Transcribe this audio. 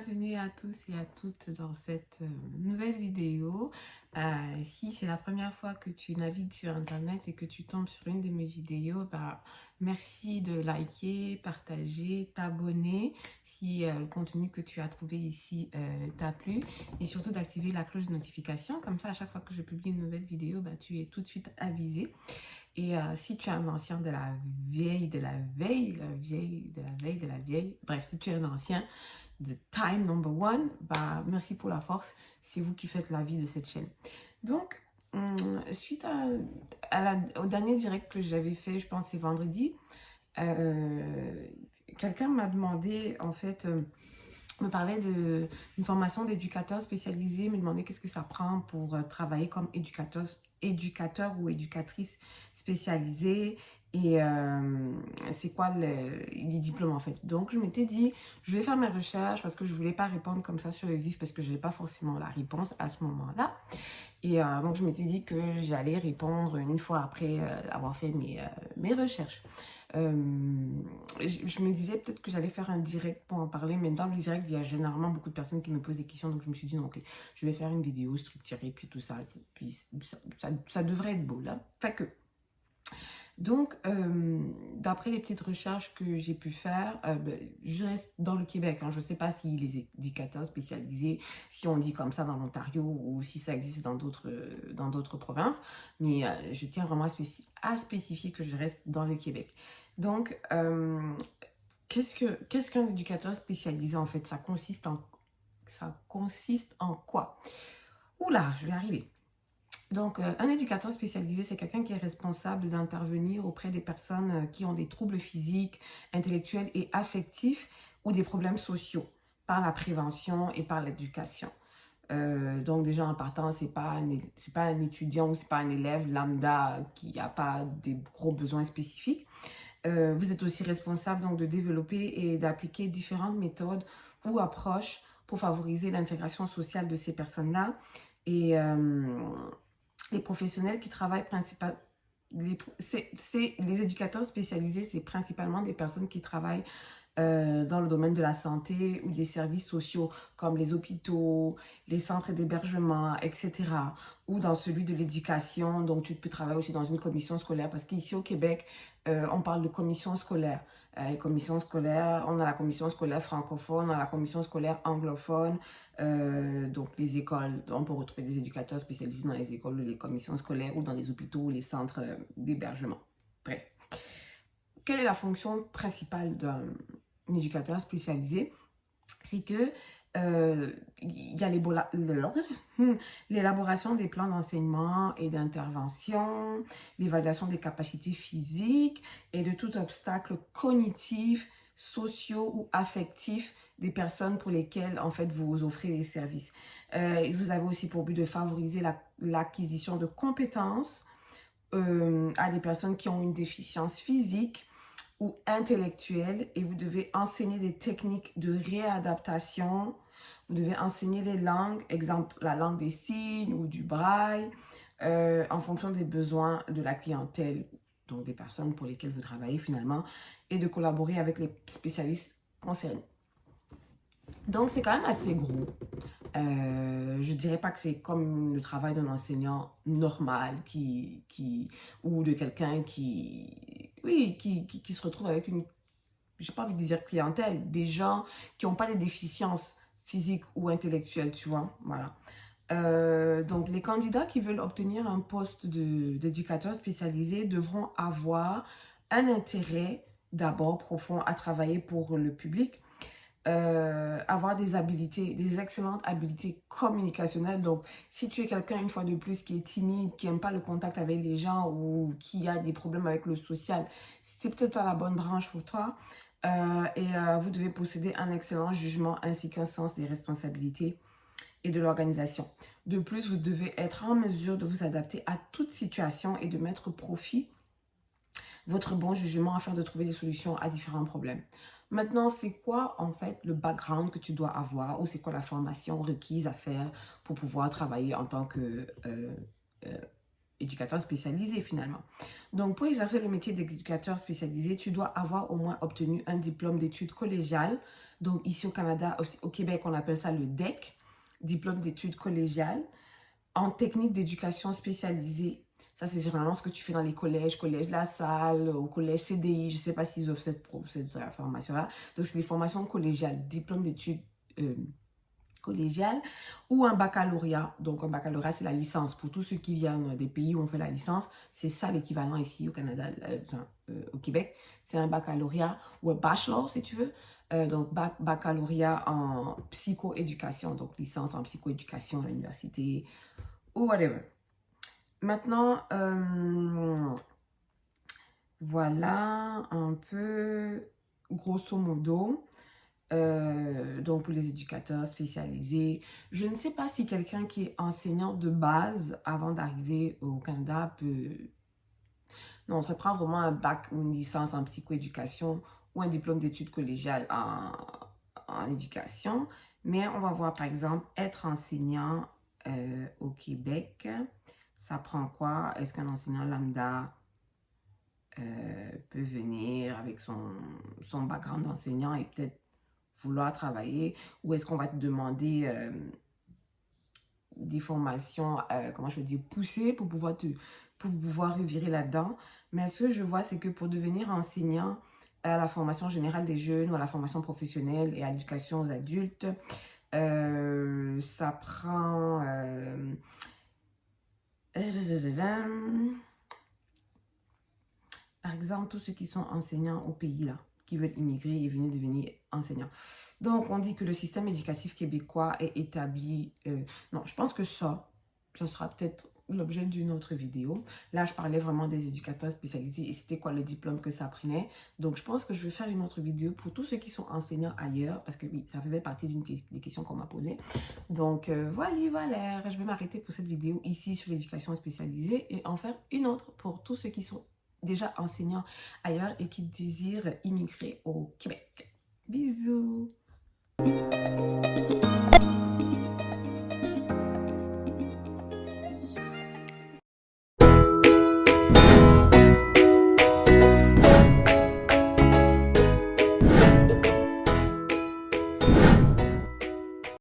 bienvenue à tous et à toutes dans cette nouvelle vidéo. Si c'est la première fois que tu navigues sur Internet et que tu tombes sur une de mes vidéos, merci de liker, partager, t'abonner si le contenu que tu as trouvé ici t'a plu et surtout d'activer la cloche de notification. Comme ça, à chaque fois que je publie une nouvelle vidéo, tu es tout de suite avisé. Et si tu es un ancien de la vieille, bref, si tu es un ancien de Time Number One, merci pour la force, c'est vous qui faites la vie de cette chaîne. Donc, suite au dernier direct que j'avais fait, je pense c'est vendredi, quelqu'un m'a demandé, en fait, me parlait d'une formation d'éducateur spécialisé, me demandait qu'est-ce que ça prend pour travailler comme éducateur ou éducatrice spécialisée et c'est quoi les diplômes en fait. Donc je m'étais dit, je vais faire mes recherches parce que je voulais pas répondre comme ça sur le vif parce que je n'avais pas forcément la réponse à ce moment-là. Et donc je m'étais dit que j'allais répondre une fois après avoir fait mes recherches. Je me disais peut-être que j'allais faire un direct pour en parler, mais dans le direct, il y a généralement beaucoup de personnes qui me posent des questions, donc je me suis dit, non, ok, je vais faire une vidéo structurée, puis tout ça, puis ça devrait être beau, là. Fait que, donc, d'après les petites recherches que j'ai pu faire, je reste dans le Québec. Hein, je ne sais pas si les éducateurs spécialisés, si on dit comme ça dans l'Ontario ou si ça existe dans d'autres provinces, mais je tiens vraiment à spécifier que je reste dans le Québec. Donc, qu'est-ce qu'un éducateur spécialisé en fait? Ça consiste en quoi? Oula, je vais arriver. Donc, un éducateur spécialisé, c'est quelqu'un qui est responsable d'intervenir auprès des personnes qui ont des troubles physiques, intellectuels et affectifs ou des problèmes sociaux par la prévention et par l'éducation. Donc, déjà en partant, c'est pas un étudiant ou c'est pas un élève lambda qui n'a pas des gros besoins spécifiques. Vous êtes aussi responsable donc de développer et d'appliquer différentes méthodes ou approches pour favoriser l'intégration sociale de ces personnes-là. Et les professionnels qui travaillent principalement, les éducateurs spécialisés, c'est principalement des personnes qui travaillent dans le domaine de la santé ou des services sociaux comme les hôpitaux, les centres d'hébergement, etc. Ou dans celui de l'éducation, donc tu peux travailler aussi dans une commission scolaire parce qu'ici au Québec, on parle de commission scolaire. Les commissions scolaires, on a la commission scolaire francophone, on a la commission scolaire anglophone, donc les écoles, on peut retrouver des éducateurs spécialisés dans les écoles, les commissions scolaires ou dans les hôpitaux ou les centres d'hébergement. Bref. Quelle est la fonction principale d'un éducateur spécialisé? C'est que il y a l'élaboration des plans d'enseignement et d'intervention, l'évaluation des capacités physiques et de tout obstacle cognitif, sociaux ou affectifs des personnes pour lesquelles en fait vous offrez les services. Vous avez aussi pour but de favoriser l'acquisition de compétences à des personnes qui ont une déficience physique ou intellectuelle et vous devez enseigner des techniques de réadaptation. Vous devez enseigner les langues, exemple la langue des signes ou du braille, en fonction des besoins de la clientèle, donc des personnes pour lesquelles vous travaillez finalement, et de collaborer avec les spécialistes concernés. Donc, c'est quand même assez gros. Je dirais pas que c'est comme le travail d'un enseignant normal ou de quelqu'un qui se retrouve avec une, j'ai pas envie de dire clientèle, des gens qui n'ont pas des déficiences physiques ou intellectuelles, tu vois, voilà. Donc, les candidats qui veulent obtenir un poste d'éducateur spécialisé devront avoir un intérêt d'abord profond à travailler pour le public, avoir des excellentes habilités communicationnelles. Donc, si tu es quelqu'un, une fois de plus, qui est timide, qui n'aime pas le contact avec les gens ou qui a des problèmes avec le social, c'est peut-être pas la bonne branche pour toi. Vous devez posséder un excellent jugement ainsi qu'un sens des responsabilités et de l'organisation. De plus, vous devez être en mesure de vous adapter à toute situation et de mettre profit votre bon jugement afin de trouver des solutions à différents problèmes. Maintenant, c'est quoi en fait le background que tu dois avoir ou c'est quoi la formation requise à faire pour pouvoir travailler en tant que éducateur spécialisé finalement. Donc, pour exercer le métier d'éducateur spécialisé, tu dois avoir au moins obtenu un diplôme d'études collégiales Donc, ici au Canada, au Québec, on appelle ça le DEC, diplôme d'études collégiales, en technique d'éducation spécialisée. Ça, c'est généralement ce que tu fais dans les collèges, collège La Salle, au collège CDI. Je ne sais pas s'ils offrent cette formation-là. Donc, c'est des formations collégiales, diplôme d'études collégiale ou un baccalauréat. Donc, un baccalauréat, c'est la licence. Pour tous ceux qui viennent des pays où on fait la licence, c'est ça l'équivalent ici au Canada, au Québec. C'est un baccalauréat ou un bachelor, si tu veux. Donc, baccalauréat en psychoéducation. Donc, licence en psychoéducation à l'université ou whatever. Maintenant, voilà un peu, grosso modo, donc pour les éducateurs spécialisés. Je ne sais pas si quelqu'un qui est enseignant de base avant d'arriver au Canada peut... Non, ça prend vraiment un bac ou une licence en psychoéducation ou un diplôme d'études collégiales en éducation. Mais on va voir par exemple être enseignant au Québec. Ça prend quoi? Est-ce qu'un enseignant lambda peut venir avec son background d'enseignant et peut-être vouloir travailler, ou est-ce qu'on va te demander des formations, comment je veux dire, poussées pour pouvoir revirer là-dedans. Mais ce que je vois, c'est que pour devenir enseignant à la formation générale des jeunes ou à la formation professionnelle et à l'éducation aux adultes, ça prend... par exemple, tous ceux qui sont enseignants au pays, là, qui veulent immigrer et venir devenir enseignants. Donc, on dit que le système éducatif québécois est établi... non, je pense que ça sera peut-être l'objet d'une autre vidéo. Là, je parlais vraiment des éducateurs spécialisés et c'était quoi le diplôme que ça prenait. Donc, je pense que je vais faire une autre vidéo pour tous ceux qui sont enseignants ailleurs, parce que oui, ça faisait partie des questions qu'on m'a posées. Donc, voilà, je vais m'arrêter pour cette vidéo ici sur l'éducation spécialisée et en faire une autre pour tous ceux qui sont déjà enseignants ailleurs et qui désirent immigrer au Québec. Bisous!